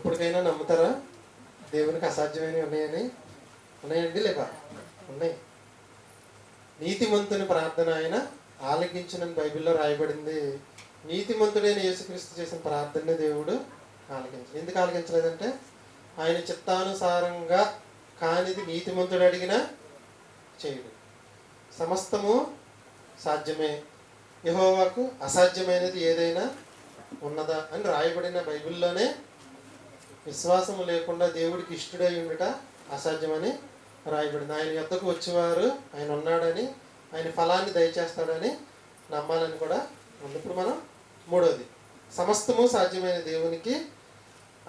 ఇప్పటికైనా నమ్ముతారా దేవునికి అసాధ్యమైనవి ఉన్నాయని? ఉన్నాయండి లేక? ఉన్నాయి. నీతిమంతుని ప్రార్థన ఆయన ఆలకించునని బైబిల్లో రాయబడింది. నీతిమంతుడైన యేసుక్రీస్తు చేసిన ప్రార్థనని దేవుడు ఆలకించలేదు. ఎందుకు ఆలకించలేదంటే ఆయన చిత్తానుసారంగా కానిది నీతిమంతుడు అడిగినా చేయడు. సమస్తము సాధ్యమే, యెహోవాకు అసాధ్యమైనది ఏదైనా ఉన్నదా అని రాయబడిన బైబిల్లోనే విశ్వాసము లేకుండా దేవుడికి ఇష్టడై ఉండుట అసాధ్యమని రాయబడింది. ఆయన యొద్దకు వచ్చేవారు ఆయన ఉన్నాడని, ఆయన ఫలాన్ని దయచేస్తాడని నమ్మాలని కూడా ఉంది. ఇప్పుడు మనం మూడోది, సమస్తము సాధ్యమైన దేవునికి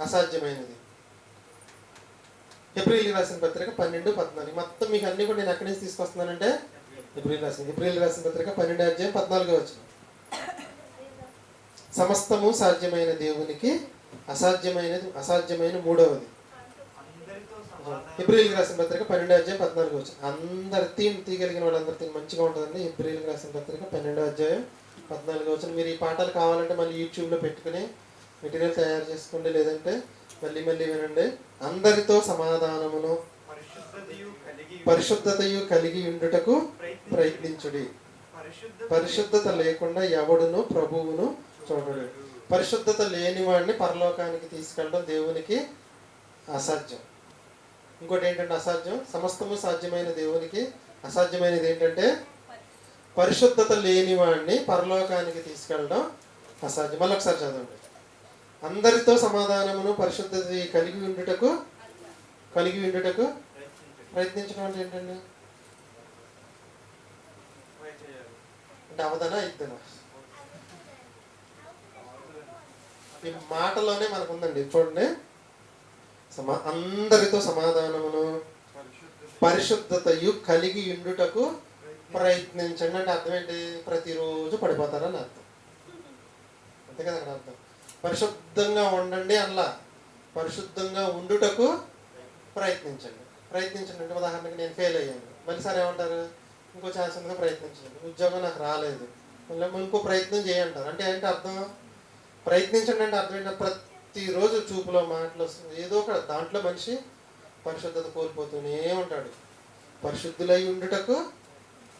అసాధ్యమైనది. హెబ్రీయులకు రాసిన పత్రిక 12:14. మొత్తం మీకు అన్ని కూడా నేను ఎక్కడి నుంచి తీసుకొస్తున్నానంటే హెబ్రీయులకు రాసిన పత్రిక 12:14. సమస్తము సాధ్యమైన దేవునికి అసాధ్యమైన మూడవది. హెబ్రీయులకు రాసిన పత్రిక 12:14. అందరు తీయగలిగిన వాళ్ళందరూ మంచిగా ఉంటుందండి. హెబ్రీయులకు రాసిన పత్రిక 12:14. మీరు ఈ పాఠాలు కావాలంటే మళ్ళీ యూట్యూబ్లో పెట్టుకుని మెటీరియల్ తయారు చేసుకోండి, లేదంటే మళ్ళీ వినండి. అందరితో సమాధానమును పరిశుద్ధతయు కలిగి ఉండుటకు ప్రయత్నించుడి. పరిశుద్ధత లేకుండా ఎవడును ప్రభువును చూడడు. పరిశుద్ధత లేని వాడిని పరలోకానికి తీసుకెళ్ళడం దేవునికి అసాధ్యం. ఇంకోటి ఏంటంటే అసాధ్యం, సమస్తము సాధ్యమైన దేవునికి అసాధ్యమైనది ఏంటంటే పరిశుద్ధత లేని వాడిని పరలోకానికి తీసుకెళ్ళడం అసాధ్యం. మళ్ళీ ఒకసారి చదవండి. అందరితో సమాధానమును పరిశుద్ధత కలిగి ఉండుటకు ప్రయత్నించడం అంటే ఏంటండి? అంటే అవదనా ఇద్దనా? ఈ మాటలోనే మనకు ఉందండి, చూడండి. అందరితో సమాధానమును పరిశుద్ధతయు కలిగి ఉండుటకు ప్రయత్నించండి అంటే అర్థం ఏంటి? ప్రతిరోజు పడిపోతారని అర్థం. అంతే కదా అక్కడ అర్థం. పరిశుద్ధంగా ఉండండి అలా, పరిశుద్ధంగా ఉండుటకు ప్రయత్నించండి అంటే ఉదాహరణకి నేను ఫెయిల్ అయ్యాను, మళ్ళీ సరే ఏమంటారు? ఇంకో ఛాన్స్ ఉందిగా ప్రయత్నించండి. ఉద్యోగం నాకు రాలేదు, మళ్ళీ ఇంకో ప్రయత్నం చేయంటారు. అంటే ఏంటి అర్థం? ప్రయత్నించండి అంటే అర్థం ఏంటంటే ప్రతిరోజు చూపులో మాటలు వస్తుంది, ఏదో ఒక దాంట్లో మనిషి పరిశుద్ధత కోల్పోతూనే ఉంటాడు. పరిశుద్ధులై ఉండుటకు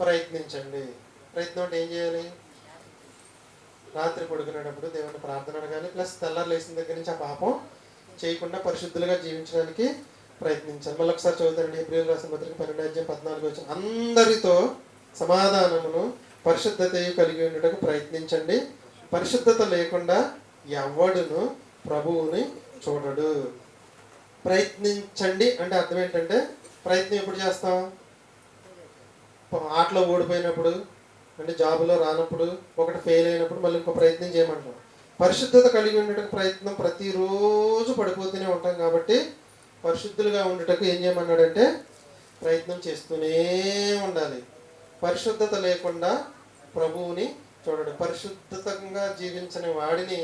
ప్రయత్నించండి. ప్రయత్నం అంటే ఏం చేయాలి? రాత్రి పడుకునేటప్పుడు దేవుని ప్రార్థన అడగాలి, ప్లస్ తెల్లారు లేచిన దగ్గర నుంచి ఆ పాపం చేయకుండా పరిశుద్ధులుగా జీవించడానికి ప్రయత్నించాలి. మళ్ళీ ఒకసారి చదువుతారండి. హెబ్రీయులకు రాసిన పత్రిక 12:14. అందరితో సమాధానమును పరిశుద్ధత కలిగి ఉండటకు ప్రయత్నించండి. పరిశుద్ధత లేకుండా ఎవడును ప్రభువుని చూడడు. ప్రయత్నించండి అంటే అర్థం ఏంటంటే ప్రయత్నం ఎప్పుడు చేస్తాం? ఆటలో ఓడిపోయినప్పుడు, అంటే జాబులో రానప్పుడు, ఒకటి ఫెయిల్ అయినప్పుడు మళ్ళీ ఇంకో ప్రయత్నం చేయమంటాం. పరిశుద్ధత కలిగి ఉండటకు ప్రయత్నం ప్రతిరోజు పడిపోతూనే ఉంటాం. కాబట్టి పరిశుద్ధులుగా ఉండటకు ఏం చేయమన్నాడంటే ప్రయత్నం చేస్తూనే ఉండాలి. పరిశుద్ధత లేకుండా ప్రభువుని చూడడు. పరిశుద్ధంగా జీవించని వాడిని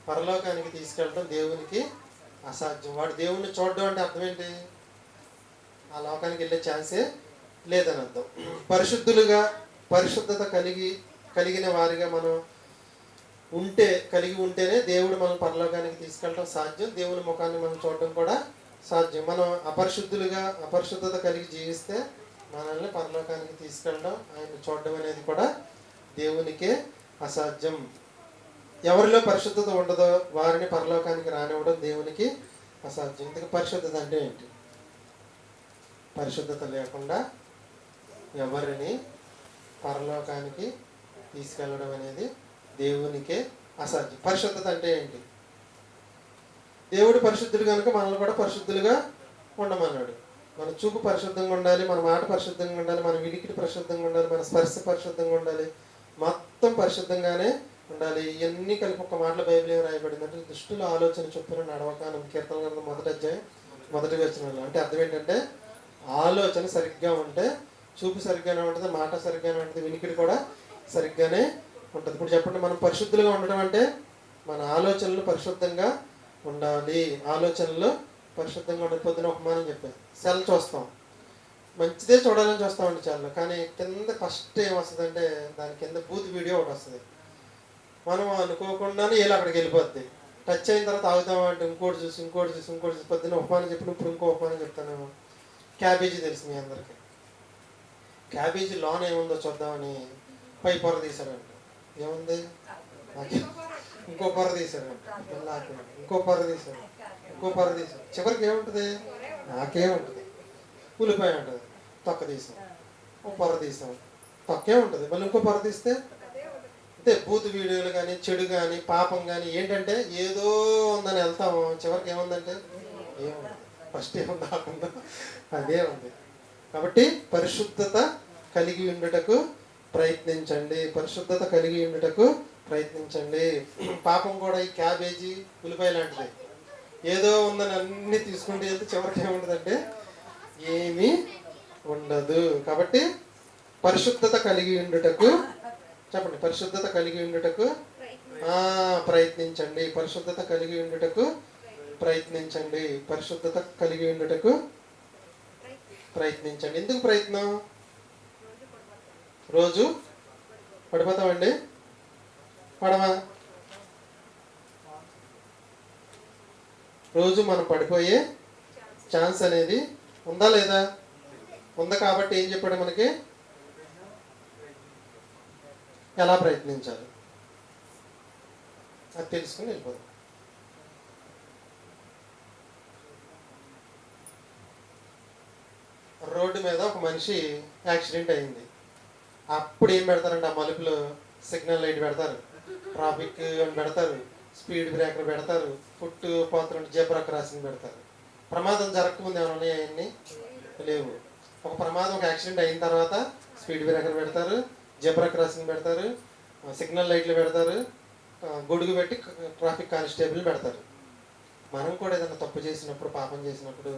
పరలోకానికి తీసుకెళ్ళడం దేవునికి అసాధ్యం. వాడు దేవుణ్ణి చూడడం అంటే అర్థం ఏంటి? ఆ లోకానికి వెళ్ళే ఛాన్సే లేదని అర్థం. పరిశుద్ధత కలిగిన వారిగా మనం కలిగి ఉంటేనే దేవుడు మనం పరలోకానికి తీసుకెళ్ళడం సాధ్యం. దేవుని ముఖాన్ని మనం చూడడం కూడా సాధ్యం. మనం అపరిశుద్ధత కలిగి జీవిస్తే మనల్ని పరలోకానికి తీసుకెళ్ళడం, ఆయన చూడడం అనేది కూడా దేవునికే అసాధ్యం. ఎవరిలో పరిశుద్ధత ఉండదో వారిని పరలోకానికి రానివ్వడం దేవునికి అసాధ్యం. ఇంతకు పరిశుద్ధత అంటే ఏంటి? పరిశుద్ధత లేకుండా ఎవరిని పరలోకానికి తీసుకెళ్ళడం అనేది దేవునికే అసాధ్యం. పరిశుద్ధత అంటే ఏంటి? దేవుడు పరిశుద్ధుడు కనుక మనల్ని కూడా పరిశుద్ధులుగా ఉండమన్నాడు. మన చూపు పరిశుద్ధంగా ఉండాలి, మన మాట పరిశుద్ధంగా ఉండాలి, మన వినికిడి పరిశుద్ధంగా ఉండాలి, మన స్పర్శ పరిశుద్ధంగా ఉండాలి, మొత్తం పరిశుద్ధంగానే ఉండాలి. ఇవన్నీ కలిపి ఒక మాటలో బైబిల్ ఏం రాయబడిందంటే దుష్టుల ఆలోచన చొప్పున నడవక అని కీర్తన గ్రంథం 1 వచనంలో. అంటే అర్థం ఏంటంటే ఆలోచన సరిగ్గా ఉంటే చూపు సరిగ్గానే ఉంటుంది, మాట సరిగ్గానే ఉంటుంది, వినికిడి కూడా సరిగ్గానే ఉంటుంది. ఇప్పుడు చెప్పండి, మనం పరిశుద్ధులుగా ఉండడం అంటే మన ఆలోచనలు పరిశుద్ధంగా ఉండాలి. ఆలోచనలు పరిశుద్ధంగా ఉండాలి. పొద్దున ఒక మానం చెప్పాను, సెల్ చూస్తాం, మంచిదే చూడాలని చూస్తామండి చాలా, కానీ కింద ఫస్ట్ ఏమొస్తుందంటే దాని కింద బూత్ వీడియో ఒకటి వస్తుంది. మనం అనుకోకుండానే వీళ్ళు అక్కడికి వెళ్ళిపోద్ది. టచ్ అయిన తర్వాత ఆగుతామా అంటే ఇంకోటి చూసి పొద్దున్న ఉపమానం చెప్పిన ఇప్పుడు ఇంకో ఉపమానం చెప్తాను. క్యాబేజీ తెలుసు మీ అందరికి. క్యాబేజీ లోన్ ఏముందో చూద్దామని పై పొర తీశారంట. ఏముంది? ఇంకో పొర తీశారంట. ఇంకో పొర తీశారు. చివరికి ఏముంటుంది? నాకేముంటుంది? ఉల్లిపాయ ఉంటుంది. తొక్క తీసాం. ఒక పొర తీసాం. తొక్కే ఉంటుంది. మళ్ళీ ఇంకో పొర తీస్తే అంటే బూతు వీడియోలు కానీ, చెడు కానీ, పాపం కానీ ఏంటంటే ఏదో ఉందని వెళ్తాము. చివరికి ఏముందంటే ఏముంది? ఫస్ట్ ఏముంది కాకుండా అదే ఉంది. కాబట్టి పరిశుద్ధత కలిగి ఉండుటకు ప్రయత్నించండి. పరిశుద్ధత కలిగి ఉండుటకు ప్రయత్నించండి. పాపం కూడా ఈ క్యాబేజీ ఉల్లిపాయ లాంటిది. ఏదో ఉందని అన్ని తీసుకుంటూ వెళ్తే చివరికి ఏముండదంటే ఏమీ ఉండదు. కాబట్టి పరిశుద్ధత కలిగి ఉండుటకు చెప్పండి. పరిశుద్ధత కలిగి ఉండుటకు ప్రయత్నించండి. పరిశుద్ధత కలిగి ఉండుటకు ప్రయత్నించండి. పరిశుద్ధత కలిగి ఉండుటకు ప్రయత్నించండి. ఎందుకు ప్రయత్నం? రోజు పడిపోతామండి? పడమా? రోజు మనం పడిపోయే ఛాన్స్ అనేది ఉందా లేదా? ఉందా. కాబట్టి ఏం చెప్పాడు మనకి? ఎలా ప్రయత్నించాలి అది తెలుసుకుని వెళ్ళిపోదాం. రోడ్డు మీద ఒక మనిషి యాక్సిడెంట్ అయింది. అప్పుడు ఏం పెడతారంటే ఆ మలుపులో సిగ్నల్ లైట్ పెడతారు, ట్రాఫిక్ అని పెడతారు, స్పీడ్ బ్రేకర్ పెడతారు, ఫుట్ పాత్ర జెబ్రా క్రాసింగ్ పెడతారు. ప్రమాదం జరగకముందు ఏమైనా ఉన్నాయా? అవన్నీ లేవు. ఒక ప్రమాదం, ఒక యాక్సిడెంట్ అయిన తర్వాత స్పీడ్ బ్రేకర్ పెడతారు, జెబ్రా క్రాసింగ్ పెడతారు, సిగ్నల్ లైట్లు పెడతారు, గొడుగు పెట్టి ట్రాఫిక్ కానిస్టేబుల్ పెడతారు. మనం కూడా ఏదైనా తప్పు చేసినప్పుడు, పాపం చేసినప్పుడు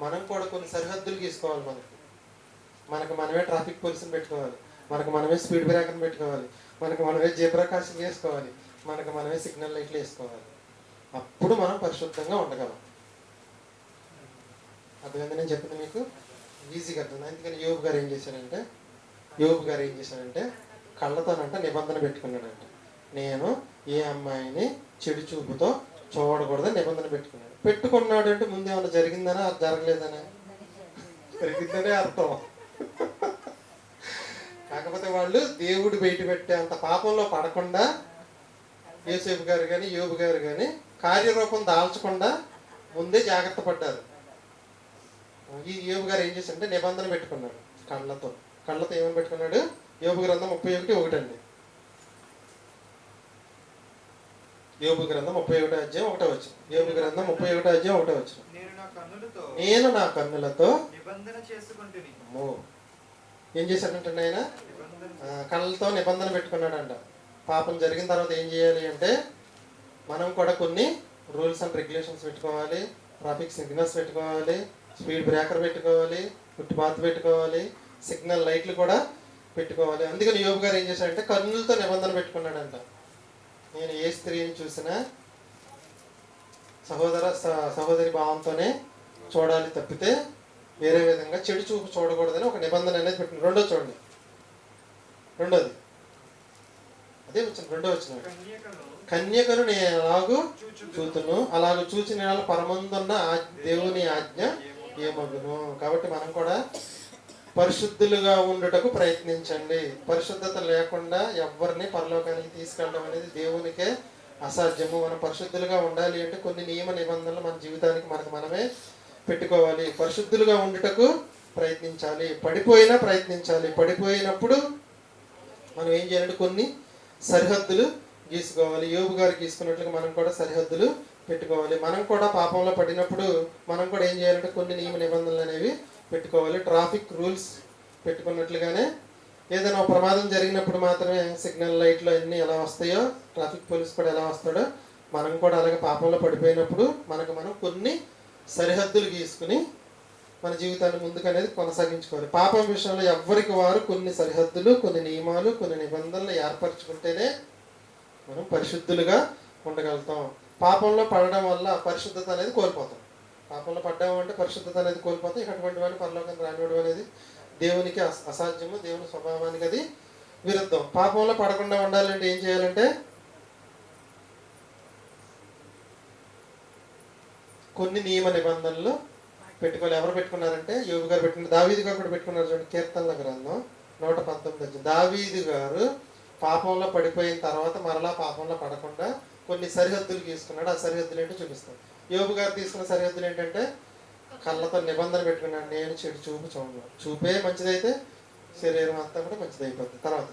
మనం కూడా కొన్ని సరిహద్దులు గీసుకోవాలి. మనకు మనమే ట్రాఫిక్ పోలీసుని పెట్టుకోవాలి, మనకు మనమే స్పీడ్ బ్రేకర్ని పెట్టుకోవాలి, మనకు మనమే జెబ్రా క్రాసింగ్ వేసుకోవాలి, మనకు మనమే సిగ్నల్ లైట్లు వేసుకోవాలి. అప్పుడు మనం పరిశుద్ధంగా ఉండగలం. అర్థమైంది నేను చెప్పింది మీకు? ఈజీగా అర్థం. అందుకని యోబు గారు ఏం చేశారంటే కళ్ళతోనంట నిబంధన పెట్టుకున్నాడంట. నేను ఏ అమ్మాయిని చెడు చూపుతో చూడకూడదని నిబంధన పెట్టుకున్నాడు. అంటే ముందు ఏమన్నా జరిగిందనా? అది జరగలేదనే? జరిగిందనే అర్థం. కాకపోతే వాళ్ళు దేవుడు బయట పెట్టే అంత పాపంలో పడకుండా యోసేపు గారు కానీ, యోబు గారు కానీ కార్యరూపం దాల్చకుండా ముందే జాగ్రత్త పడ్డారు. ఈ యోబు గారు ఏం చేశారంటే నిబంధన పెట్టుకున్నాడు కళ్ళతో ఏమని పెట్టుకున్నాడు? యోబు గ్రంథం 31:1 అండి. యోబు గ్రంథం 31 అధ్యాయం 1వ వచనం. యోబు గ్రంథం 31 అధ్యాయం 1వ వచనం. నేను నా కన్నులతో నిబంధన చేసుకుంటుని. ఏం చేశాడంటే ఆయన కళ్ళతో నిబంధన పెట్టుకున్నాడంట. పాపం జరిగిన తర్వాత ఏం చేయాలి అంటే మనం కూడా కొన్ని రూల్స్ అండ్ రెగ్యులేషన్స్ పెట్టుకోవాలి, ట్రాఫిక్ సిగ్నల్స్ పెట్టుకోవాలి, స్పీడ్ బ్రేకర్ పెట్టుకోవాలి, ఫుట్పాత్ పెట్టుకోవాలి, సిగ్నల్ లైట్లు కూడా పెట్టుకోవాలి. అందుకని యోబు గారు ఏం చేశాడంటే కన్నులతో నిబంధన పెట్టుకున్నాడంట. నేను ఏ స్త్రీని చూసినా సహోదరి భావంతోనే చూడాలి తప్పితే వేరే విధంగా చెడు చూపు చూడకూడదని ఒక నిబంధన అనేది పెట్టుకున్నాడు. రెండోది చూడండి. అదే వచ్చిన రెండో వచ్చిన కన్యకను నేను ఎలాగూ చూతును, అలాగూ చూచిన పరమందున్న దేవుని ఆజ్ఞ ఏమగును. కాబట్టి మనం కూడా పరిశుద్ధులుగా ఉండుటకు ప్రయత్నించండి. పరిశుద్ధత లేకుండా ఎవరిని పరలోకానికి తీసుకెళ్ళడం అనేది దేవునికే అసాధ్యము. మనం పరిశుద్ధులుగా ఉండాలి అంటే కొన్ని నియమ నిబంధనలు మన జీవితానికి మనమే పెట్టుకోవాలి. పరిశుద్ధులుగా ఉండుటకు ప్రయత్నించాలి. పడిపోయినప్పుడు మనం ఏం చేయాలంటే కొన్ని సరిహద్దులు గీసుకోవాలి. యోబు గారు గీసుకున్నట్లుగా మనం కూడా సరిహద్దులు పెట్టుకోవాలి. మనం కూడా పాపంలో పడినప్పుడు మనం కూడా ఏం చేయాలంటే కొన్ని నియమ నిబంధనలు అనేవి పెట్టుకోవాలి. ట్రాఫిక్ రూల్స్ పెట్టుకున్నట్లుగానే ఏదైనా ప్రమాదం జరిగినప్పుడు మాత్రమే సిగ్నల్ లైట్లు అన్నీ ఎలా వస్తాయో ట్రాఫిక్ పోలీస్ కూడా ఎలా వస్తాడో మనం కూడా అలాగే పాపంలో పడిపోయినప్పుడు మనం కొన్ని సరిహద్దులు గీసుకుని మన జీవితాన్ని ముందుకు అనేది కొనసాగించుకోవాలి. పాపం విషయంలో ఎవరికి వారు కొన్ని సరిహద్దులు, కొన్ని నియమాలు, కొన్ని నిబంధనలు ఏర్పరచుకుంటేనే మనం పరిశుద్ధులుగా ఉండగలుగుతాం. పాపంలో పడడం వల్ల పరిశుద్ధత అనేది కోల్పోతాం. పాపంలో పడ్డామంటే పరిశుద్ధత అనేది కోల్పోతాం. ఇక అటువంటి వాడిని పరలోకానికి రానివ్వడం అనేది దేవునికి అసాధ్యము, దేవుని స్వభావానికి అది విరుద్ధం. పాపంలో పడకుండా ఉండాలంటే ఏం చేయాలంటే కొన్ని నియమ నిబంధనలు పెట్టుకోవాలి. ఎవరు పెట్టుకున్నారంటే యోబు గారు పెట్టుకున్నారు, దావీదు గారు కూడా పెట్టుకున్నారు. చూడండి, కీర్తనల గ్రంథం 119. దావీదు గారు పాపంలో పడిపోయిన తర్వాత మరలా పాపంలో పడకుండా కొన్ని సరిహద్దులు తీసుకున్నాడు. ఆ సరిహద్దులు ఏంటో చూపిస్తాం. యోబు గారు తీసుకున్న సరిహద్దులు ఏంటంటే కళ్ళతో నిబంధన పెట్టుకున్నాడు, నేను చెడు చూపు చూడను. చూపే మంచిదైతే శరీరం అంతా కూడా మంచిదైపోద్ది. తర్వాత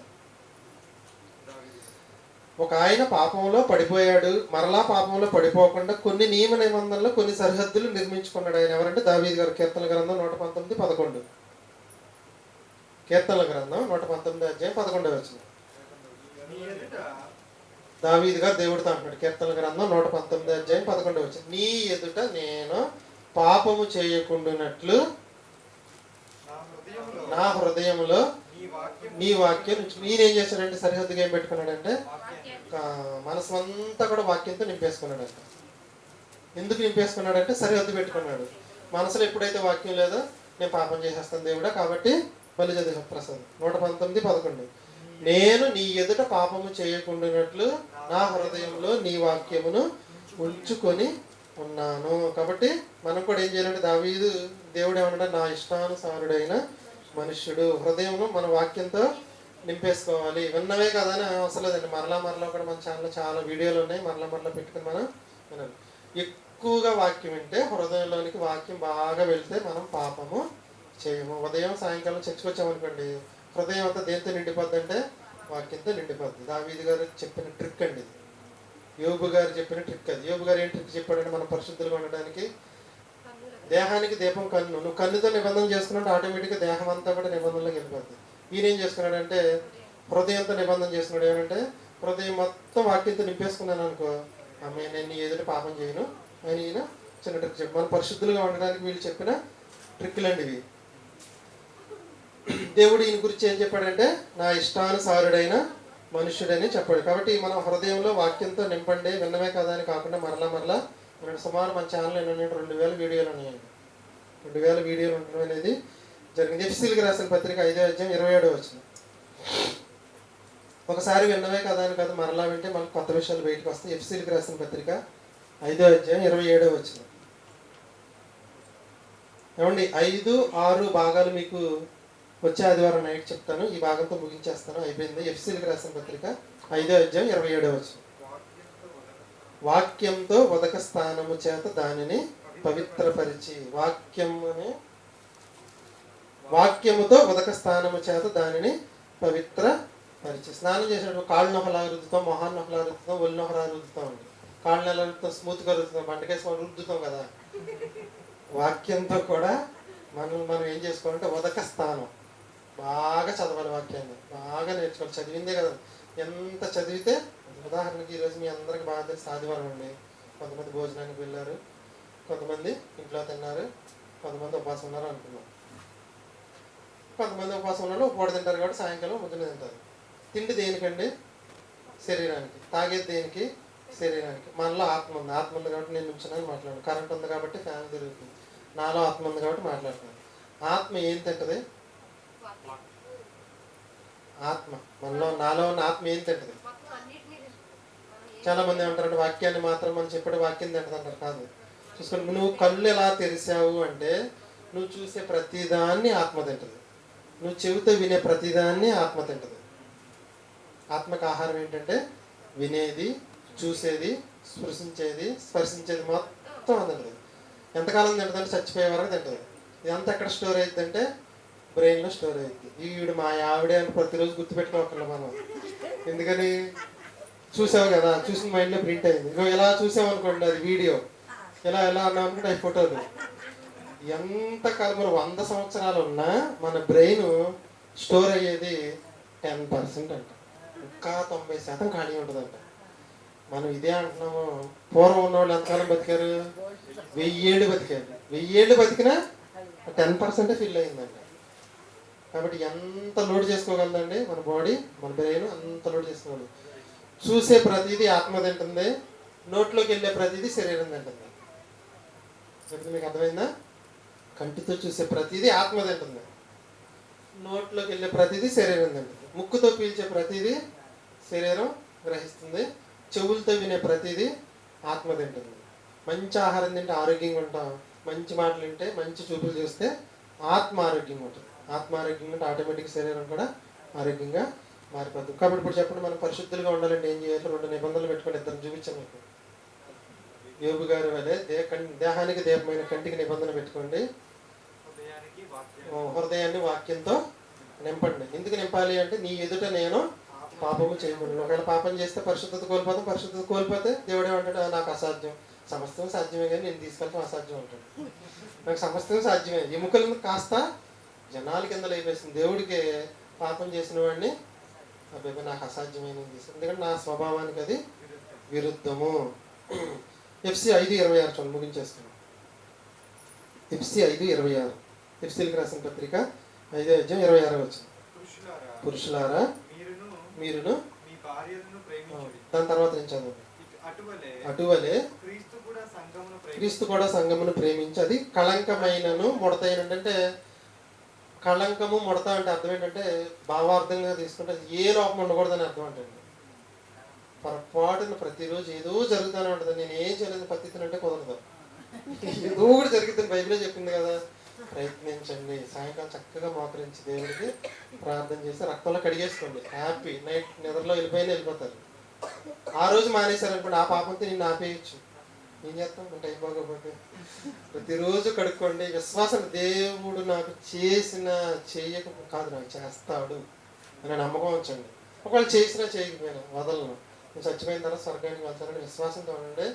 ఒక ఆయన పాపంలో పడిపోయాడు, మరలా పాపంలో పడిపోకుండా కొన్ని నియమ నిబంధనలు కొన్ని సరిహద్దులు నిర్మించుకున్నాడు. ఆయన ఎవరంటే దావీదు గారు. కీర్తనల గ్రంథం 119:11. కీర్తనల గ్రంథం 119:11. దావీదు గారు దేవుడితో అంటున్నాడు. కీర్తనల గ్రంథం 119:11. నీ ఎదుట నేను పాపము చేయకుండానట్లు నా హృదయంలో నీ వాక్యం. నేనేం చేశాడంటే సరిహద్దుగా ఏం పెట్టుకున్నాడంటే మనసు అంతా కూడా వాక్యంతో నింపేసుకున్నాడంట. ఎందుకు నింపేసుకున్నాడంటే సరిహద్దు పెట్టుకున్నాడు. మనసులో ఎప్పుడైతే వాక్యం లేదో నేను పాపం చేసేస్తాను దేవుడా. కాబట్టి మళ్ళీ చదివా ప్రసాద్ 119:11. నేను నీ ఎదుట పాపము చేయకుండానట్లు నా హృదయంలో నీ వాక్యమును ఉంచుకొని ఉన్నాను. కాబట్టి మనం కూడా ఏం చేయాలంటే దావీదు దేవుడు ఏమన్నాడు, నా ఇష్టానుసారుడైన మనుష్యుడు. హృదయంలో మన వాక్యంతో నింపేసుకోవాలి. విన్నవే కదా అని అవసరం లేదండి. మరలా కూడా మన ఛానల్లో చాలా వీడియోలు ఉన్నాయి. మరలా పెట్టుకుని మనం వినాలి. ఎక్కువగా వాక్యం వింటే హృదయంలోనికి వాక్యం బాగా వెళ్తే మనం పాపము చేయము. ఉదయం సాయంకాలం చర్చకు వచ్చామనుకోండి, హృదయం అంతా దేంతో నిండిపోద్ది అంటే వాక్యంతో నిండిపోద్ది. దావీదు గారు చెప్పిన ట్రిక్ అండి ఇది. యోబు గారు చెప్పిన ట్రిక్ అది. యోబు గారు ఏం ట్రిక్ చెప్పాడంటే మనం పరిశుద్ధులుగా ఉండడానికి దేహానికి దీపం కన్ను. నువ్వు కన్నుతో నిబంధన చేసుకున్నట్టు ఆటోమేటిక్గా దేహం అంతా కూడా నిబంధనలోకి వెళ్ళిపోద్ది. ఈయన ఏం చేసుకున్నాడంటే హృదయంతో నిబంధన చేసుకున్నాడు. ఏమంటే హృదయం మొత్తం వాక్యంతో నింపేసుకున్నాను అనుకో, ఆమె నేను నీ ఎదుటి పాపం చేయను అని ఈయన చిన్న ట్రిక్ చెప్పి మనం పరిశుద్ధులుగా ఉండడానికి వీళ్ళు చెప్పిన ట్రిక్లండి ఇవి. దేవుడు ఈయన గురించి ఏం చెప్పాడంటే నా ఇష్టానుసారుడైన మనుష్యుడని చెప్పాడు. కాబట్టి మనం హృదయంలో వాక్యంతో నింపండి. విన్నమే కదా అని కాకుండా మరలా సుమారు మన ఛానల్ ఎన్ని 2000 వీడియోలు ఉన్నాయండి. 2000 వీడియోలు ఉండడం అనేది జరిగింది. ఎఫ్ఎస్సీలకు రాసిన పత్రిక 5:27. ఒకసారి విన్నమే కదా అని కాదు, మరలా వింటే మనకు కొత్త విషయాలు బయటకు వస్తాయి. ఎఫ్ఎస్సీలకు రాసిన పత్రిక 5:27. ఏమండి 5, 6 భాగాలు మీకు వచ్చే ఆదివారం నైట్ చెప్తాను. ఈ భాగంతో ముగించేస్తాను, అయిపోయింది. ఎఫ్ఎస్సీలకు రాసిన పత్రిక 5:27. వాక్యంతో ఉదక స్థానము చేత దానిని పవిత్రపరిచి. వాక్యముతో ఉదక స్థానము చేత దానిని పవిత్రపరిచి. స్నానం చేసినప్పుడు కాళ్ళు నొహలా రుద్దుతాం, మొహాన్ని నొహలా రుద్దుతాం, ఒళ్ళు నొహలా రుద్దుతాం అండి. కాళ్ళు ఎలా రుద్దుతాం, స్మూత్గా రుద్దుతాం, బండకేసుకొని రుద్దుతాం కదా. వాక్యంతో కూడా మనం ఏం చేసుకోవాలంటే ఉదక స్థానం బాగా చదవాలి. వాక్యాన్ని బాగా నేర్చుకోవాలి. చదివిందే కదా, ఎంత చదివితే. ఉదాహరణకి ఈరోజు మీ అందరికి బాగా తెలిసి ఆదివారం అండి. కొంతమంది భోజనానికి వెళ్ళారు, కొంతమంది ఇంట్లో తిన్నారు, కొంతమంది ఉపవాసం ఉన్నారు అనుకున్నాం. కొంతమంది ఉపవాసం ఉన్నారు, పూట తింటారు కాబట్టి సాయంకాలం పొద్దున్న తింటారు. తిండి దేనికండి? శరీరానికి. తాగేది దేనికి? శరీరానికి. మనలో ఆత్మ ఉంది. ఆత్మ ఉంది కాబట్టి నేను నుంచున్నాను మాట్లాడాను. కరెంట్ ఉంది కాబట్టి ఫ్యాన్ తిరుగుతుంది. నాలో ఆత్మ ఉంది కాబట్టి మాట్లాడుతున్నాను. ఆత్మ ఏం తింటది? ఆత్మ నాలో ఉన్న ఆత్మ ఏం తింటది? చాలా మంది ఏమంటారంటే వాక్యాన్ని మాత్రం మనం చెప్పే వాక్యం తింటదంటారు. కాదు, చూసుకొని నువ్వు కళ్ళు ఎలా తెరిచావు అంటే నువ్వు చూసే ప్రతిదాన్ని ఆత్మ తింటది. నువ్వు చెవితో వినే ప్రతిదాన్ని ఆత్మ తింటది. ఆత్మకు ఆహారం ఏంటంటే వినేది, చూసేది, స్పర్శించేది మొత్తం తింటది. ఎంతకాలం తింటదంటే చచ్చిపోయే వరకు తింటది. ఇదంతా ఎక్కడ స్టోర్ అవుతుంది అంటే బ్రెయిన్లో స్టోర్ అవుతుంది. ఈవిడ మా ఆవిడే అని ప్రతిరోజు గుర్తుపెట్టుకోకర్లే మనం. ఎందుకని? చూసావు కదా, చూసిన మైండ్లో ప్రింట్ అయింది. ఇంకో ఎలా చూసామనుకోండి, అది వీడియో. ఎలా అన్నాం అనుకుంటే అవి ఫోటోలు. ఎంతకాలం 100 సంవత్సరాలు ఉన్నా మన బ్రెయిన్ స్టోర్ అయ్యేది 10% అంట. ఇంకా 90% ఖాళీ ఉంటుందంట. మనం ఇదే అంటున్నాము. పూర్వం ఉన్నవాళ్ళు ఎంతకాలం బతికారు? 1000 ఏళ్ళు బతికారు. 1000 ఏళ్ళు బతికినా 10% ఫిల్ అయిందంట. కాబట్టి ఎంత లోడ్ చేసుకోగలదండి మన బాడీ, మన బ్రెయిన్ అంత లోడ్ చేసుకోగలదు. చూసే ప్రతిదీ ఆత్మ తింటుంది, నోట్లోకి వెళ్ళే ప్రతిదీ శరీరం తింటుంది. చెప్తే మీకు అర్థమైందా? కంటితో చూసే ప్రతిదీ ఆత్మ తింటుంది, నోట్లోకి వెళ్ళే ప్రతిదీ శరీరం తింటుంది. ముక్కుతో పీల్చే ప్రతిదీ శరీరం గ్రహిస్తుంది, చెవులతో వినే ప్రతిదీ ఆత్మ తింటుంది. మంచి ఆహారం తింటే ఆరోగ్యంగా ఉంటాం, మంచి మాటలు వింటే, మంచి చూపులు చూస్తే ఆత్మ ఆరోగ్యంగా ఉంటుంది. ఆత్మ ఆరోగ్యంగా ఉంటే ఆటోమేటిక్ శరీరం కూడా ఆరోగ్యంగా మారిపోతుంది. కాబట్టి ఇప్పుడు చెప్పండి, మనం పరిశుద్ధులుగా ఉండాలంటే ఏం చేయాలి? 2 నిబంధనలు పెట్టుకొని ఇద్దరు చూపించాను మీకు. యోబు గారి వలె దేహానికి దీపమైన కంటికి నిబంధన పెట్టుకోండి, హృదయాన్ని వాక్యంతో నింపండి. ఎందుకు నింపాలి అంటే, నీ ఎదుట నేను పాపము చేయకూడదు. ఒకవేళ పాపం చేస్తే పరిశుద్ధత కోల్పోతాం, పరిశుద్ధత కోల్పోతే దేవుడు ఏమంటాడు? నాకు అసాధ్యం. సమస్తం సాధ్యమే కానీ నేను తీసుకెళ్తాం అసాధ్యం అంటాడు. నాకు సమస్తం సాధ్యమే. ఎముకలను కాస్త జనాల కింద లేపేస్తుంది. దేవుడికి పాపం చేసిన వాడిని అబ్బాయి నాకు అసాధ్యమైన చేస్తాను, ఎందుకంటే నా స్వభావానికి అది విరుద్ధము. FC 5:26 చూడండి, ముగించేస్తున్నాం. FC 5:26, ఎఫ్సీలకు రాసిన పత్రిక 5:26 వచ్చింది. పురుషులారా మీరును దాని తర్వాత నేను చదువు. అటువలే క్రీస్తు కూడా సంఘమును ప్రేమించి, అది కళంకమైనను ముడతైన, అంటే కళంకము ముడత అంటే అర్థం ఏంటంటే, భావార్థంగా తీసుకుంటే ఏ లోపం ఉండకూడదని అర్థం అంటే, పొరపాటున ప్రతిరోజు ఏదో జరుగుతూనే ఉంటుంది. నేను ఏం చేయలేదు పత్తినంటే కుదరదు, ఏదో కూడా జరుగుతుంది. బైబిలే చెప్పింది కదా, ప్రయత్నించండి. సాయంకాలం చక్కగా మోకరించి దేవుడికి ప్రార్థన చేసి రక్తంలో కడిగేసుకోండి. హ్యాపీ నైట్ నిద్రలో వెళ్ళిపోతారు. ఆ రోజు మానేశారనుకోండి, ఆ పాపంతో నిన్ను ఆపేయచ్చు. ఏం చేస్తాం టైం బాగోపోతే? ప్రతిరోజు కడుక్కోండి. విశ్వాసం, దేవుడు నాకు చేయక కాదు, నాకు చేస్తాడు అనే నమ్మకం ఉంచండి. ఒకవేళ చేసినా చేయకపోయినా వదలను, నేను చచ్చిపోయిన తర్వాత స్వర్గానికి వెళ్తానని విశ్వాసంతో ఉండండి.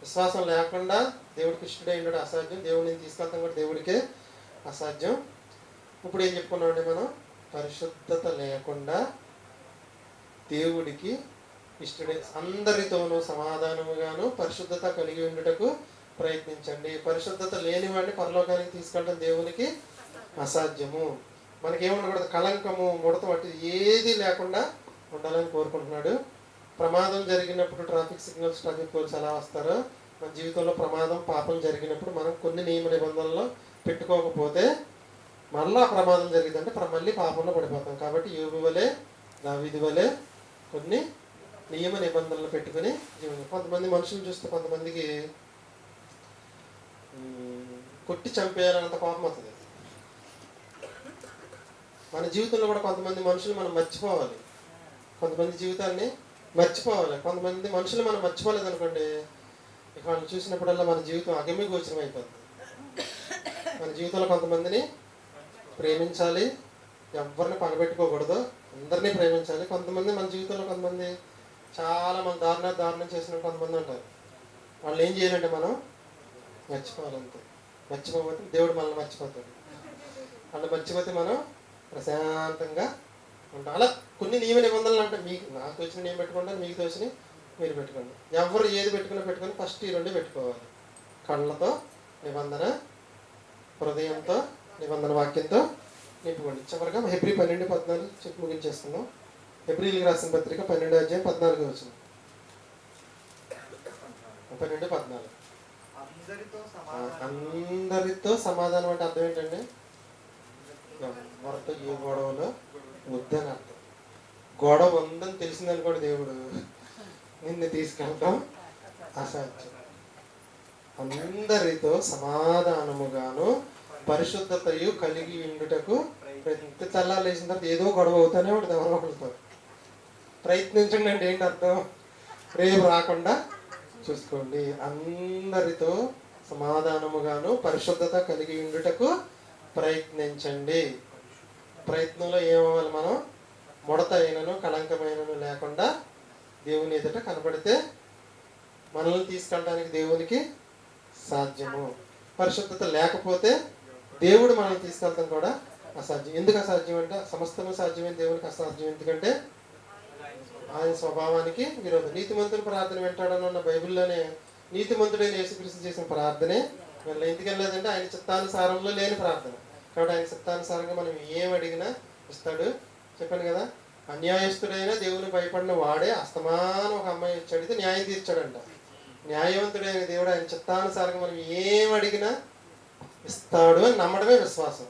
విశ్వాసం లేకుండా దేవుడికి ఇష్టడై ఉండడం అసాధ్యం. దేవుడిని తీసుకెళ్తాం కూడా దేవుడికే అసాధ్యం. ఇప్పుడు ఏం చెప్పుకున్నామండి మనం? పరిశుద్ధత లేకుండా దేవుడికి ఇష్టడే అందరితోనూ సమాధానముగాను పరిశుద్ధత కలిగి ఉండుటకు ప్రయత్నించండి. పరిశుద్ధత లేని వాడిని పరలోకానికి తీసుకెళ్ళడం దేవునికి అసాధ్యము. మనకేమనకూడదు, కళంకము ముడత వంటి ఏది లేకుండా ఉండాలని కోరుకుంటున్నాడు. ప్రమాదం జరిగినప్పుడు ట్రాఫిక్ సిగ్నల్స్, ట్రాఫిక్ పోలీస్ ఎలా వస్తారో, మన జీవితంలో ప్రమాదం పాపం జరిగినప్పుడు మనం కొన్ని నియమ నిబంధనలు పెట్టుకోకపోతే మళ్ళా ప్రమాదం జరిగిందంటే మళ్ళీ పాపంలో పడిపోతాం. కాబట్టి యోబు వలె, దావీదు వలె కొన్ని నియమ నిబంధనలు పెట్టుకుని జీవనం. కొంతమంది మనుషులు చూస్తే కొంతమందికి కొట్టి చంపేయాలన్నంత కోపం వస్తుంది. మన జీవితంలో కూడా కొంతమంది మనుషులు మనం మర్చిపోవాలి, కొంతమంది జీవితాన్ని మర్చిపోవాలి. కొంతమంది మనుషులు మనం మర్చిపోలేదు అనుకోండి, ఇక వాళ్ళని చూసినప్పుడల్లా మన జీవితం అగమ్య గోచరం అయిపోతుంది. మన జీవితంలో కొంతమందిని ప్రేమించాలి, ఎవరిని పగబెట్టుకోకూడదు, అందరినీ ప్రేమించాలి. కొంతమంది మన జీవితంలో కొంతమంది చాలా మన దారుణం చేసిన కొంతమంది ఉంటారు. వాళ్ళు ఏం చేయాలంటే మనం మర్చిపోవాలంతే. మర్చిపోకపోతే దేవుడు మనల్ని మర్చిపోతాడు. వాళ్ళు మర్చిపోతే మనం ప్రశాంతంగా ఉంటాం. అలా కొన్ని నియమ నిబంధనలు అంటే, మీకు నాకు తోచిన నేను పెట్టుకుంటాను, మీకు తోచిన మీరు పెట్టుకోండి. ఎవరు ఏది పెట్టుకుని ఫస్ట్ ఈ 2 పెట్టుకోవాలి. కళ్ళతో నిబంధన, హృదయంతో నిబంధన, వాక్యంతో నింపుకోండి. చివరిగా హెబ్రీ 12:14 చెప్పి ముగించేస్తున్నాం. హెబ్రీలకు రాసిన పత్రిక 12:14 వచ్చింది. 12:14 అందరితో సమాధానం అంటే అర్థం ఏంటండి? ఎవరితో ఏ గొడవలో వద్దని అర్థం. గొడవ ఉందని తెలిసిందనుకోండి, దేవుడు నిన్ను తీసుకెళ్తాం అసాధ్యం. అందరితో సమాధానముగాను పరిశుద్ధతయు కలిగి ఉండుటకు తెల్లారు లేచిన తర్వాత ఏదో గొడవ అవుతానే ఉంటుంది ఎవరో ఒకరితో. ప్రయత్నించండి అంటే ఏంటి అర్థం? రేపు రాకుండా చూసుకోండి. అందరితో సమాధానముగాను పరిశుద్ధత కలిగి ఉండుటకు ప్రయత్నించండి. ప్రయత్నంలో ఏమవ్వాలి? మనం ముడత అయినను కళంకమైనను లేకుండా దేవుని ఎదుట కనబడితే మనల్ని తీసుకెళ్ళడానికి దేవునికి సాధ్యము. పరిశుద్ధత లేకపోతే దేవుడు మనల్ని తీసుకెళ్తాం కూడా అసాధ్యం. ఎందుకు అసాధ్యం అంటే, సమస్తము సాధ్యమైన దేవునికి అసాధ్యం. ఎందుకంటే ఆయన స్వభావానికి విరోధం. నీతిమంతుని ప్రార్థన వింటాడన్న బైబిల్లోనే నీతిమంతుడైన యేసుక్రీస్తు చేసిన ప్రార్థనే వీళ్ళు ఎందుకు వెళ్ళలేదంటే ఆయన చిత్తానుసారంలో లేని ప్రార్థన. కాబట్టి ఆయన చిత్తానుసారంగా మనం ఏం అడిగినా ఇస్తాడు. చెప్పాను కదా, అన్యాయస్తుడైన దేవుని భయపడిన వాడే అస్తమానం ఒక అమ్మాయి ఇచ్చి అడిగితే న్యాయం తీర్చాడంట. న్యాయవంతుడైన దేవుడు ఆయన చిత్తానుసారంగా మనం ఏం అడిగినా ఇస్తాడు అని నమ్మడమే విశ్వాసం.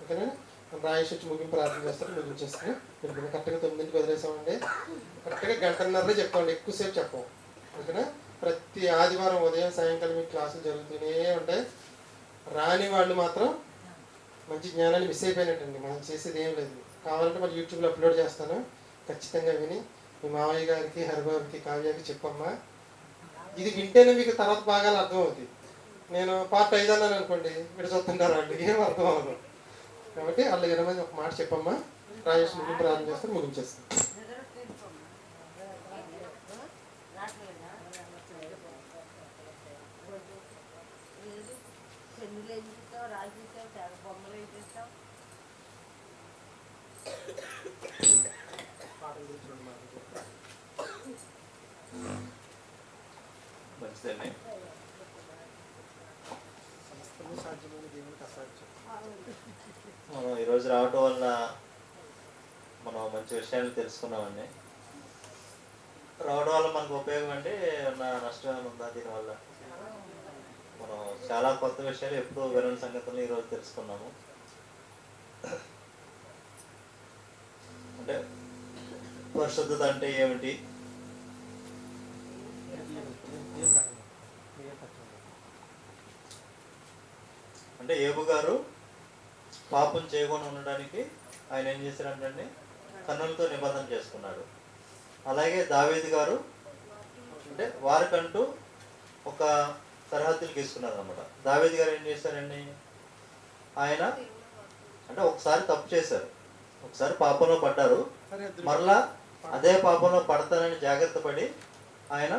ఓకేనా? రాయేష్ వచ్చి ముగింపు ప్రార్థన చేస్తారు, ముగించేస్తాను. కరెక్ట్గా 9కి వదిలేసామండి. కరెక్ట్గా 1:30 చెప్పుకోండి, ఎక్కువసేపు చెప్పం. ఓకేనా? ప్రతి ఆదివారం ఉదయం సాయంకాలం మీకు క్లాసులు జరుగుతూనే ఉంటాయి. రాని వాళ్ళు మాత్రం మంచి జ్ఞానాన్ని మిస్ అయిపోయినట్టండి. మనం చేసేది ఏం లేదు. కావాలంటే మరి యూట్యూబ్లో అప్లోడ్ చేస్తాను, ఖచ్చితంగా విని మీ మావయ్య గారికి, హరిబాబుకి, కావ్యాకి చెప్పమ్మా. ఇది వింటేనే మీకు తర్వాత బాగా అర్థం అవుతుంది. నేను పార్ట్ 5 అన్నాను అనుకోండి, మీరు చూస్తుంటారు వాళ్ళు, ఏం అర్థం అవ్వదు. కాబట్టి వాళ్ళు వినమని ఒక మాట చెప్పమ్మా. రాజేష్ ముగింపు ప్రారంభం చేస్తారు, ముగించేస్తాను. మంచిదండి. మనం ఈరోజు రావటం వల్ల మనం మంచి విషయాలు తెలుసుకున్నామండి. రావడం వల్ల మనకు ఉపయోగం అంటే ఏమన్నా నష్టం ఏమైనా ఉందా దీనివల్ల? మనం చాలా కొత్త విషయాలు ఎప్పుడూ వినని సంగతులు ఈరోజు తెలుసుకున్నాము. అంటే పరిశుద్ధత అంటే ఏమిటి, అంటే ఏబు గారు పాపం చేయకుండా ఉండడానికి ఆయన ఏం చేశారంటే కన్నులతో నిబంధన చేసుకున్నాడు. అలాగే దావీదు గారు అంటే వారికంటూ ఒక సరిహద్దులు గీసుకున్నారు అనమాట. దావీదు గారు ఏం చేశారండి, ఆయన అంటే ఒకసారి తప్పు చేశారు, ఒకసారి పాపంలో పడ్డారు, మరలా అదే పాపంలో పడతానని జాగ్రత్త పడి ఆయన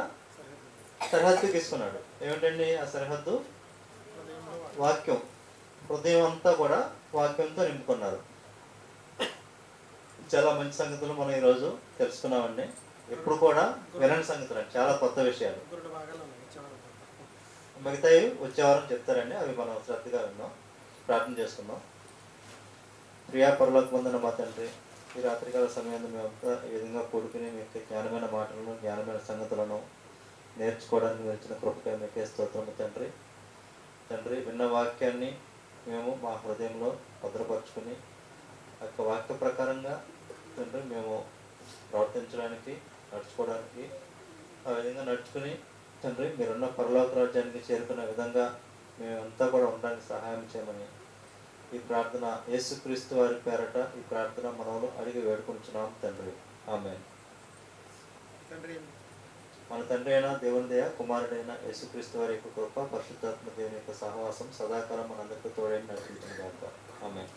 సరిహద్దు గీసుకున్నాడు. ఏమిటండి ఆ సరిహద్దు? వాక్యం. హృదయం అంతా కూడా వాక్యంతో నింపుకున్నారు. చాలా మంచి సంగతులు మనం ఈరోజు తెలుసుకున్నామండి. ఎప్పుడు కూడా వినని సంగతులు అండి, చాలా కొత్త విషయాలు. మిగతాయి వచ్చే వారం చెప్తారండి, అవి మనం శ్రద్ధగా విన్నాం. ప్రార్థన చేసుకుందాం. ప్రియా పరలోక పొందిన మా తండ్రి, ఈ రాత్రికాల సమయంలో మేమంతా ఈ విధంగా కూడుకుని మీ యొక్క జ్ఞానమైన మాటలను, జ్ఞానమైన సంగతులను నేర్చుకోవడానికి వచ్చిన కృపగా మీకే స్తోత్రము తండ్రి. తండ్రి, విన్న వాక్యాన్ని మేము మా హృదయంలో భద్రపరుచుకుని ఆ యొక్క వాక్య ప్రకారంగా తండ్రి మేము ప్రవర్తించడానికి, నడుచుకోవడానికి, ఆ విధంగా నడుచుకుని తండ్రి మీరున్న పరలోక రాజ్యానికి చేరుకునే విధంగా మేమంతా కూడా ఉండడానికి సహాయం చేయమని ఈ ప్రార్థన యేసుక్రీస్తు వారి పేరట ఈ ప్రార్థన మనము అడిగి వేడుకుంటున్నాం తండ్రి. ఆమేన్. మన తండ్రి అయిన దేవుని దయ, కుమారుడైన యేసుక్రీస్తు వారి యొక్క కృప, పరిశుద్ధాత్మ దేవుని యొక్క సహవాసం సదాకాలం మనందరికీ తోడైన నడిపించిన గాక. ఆమేన్.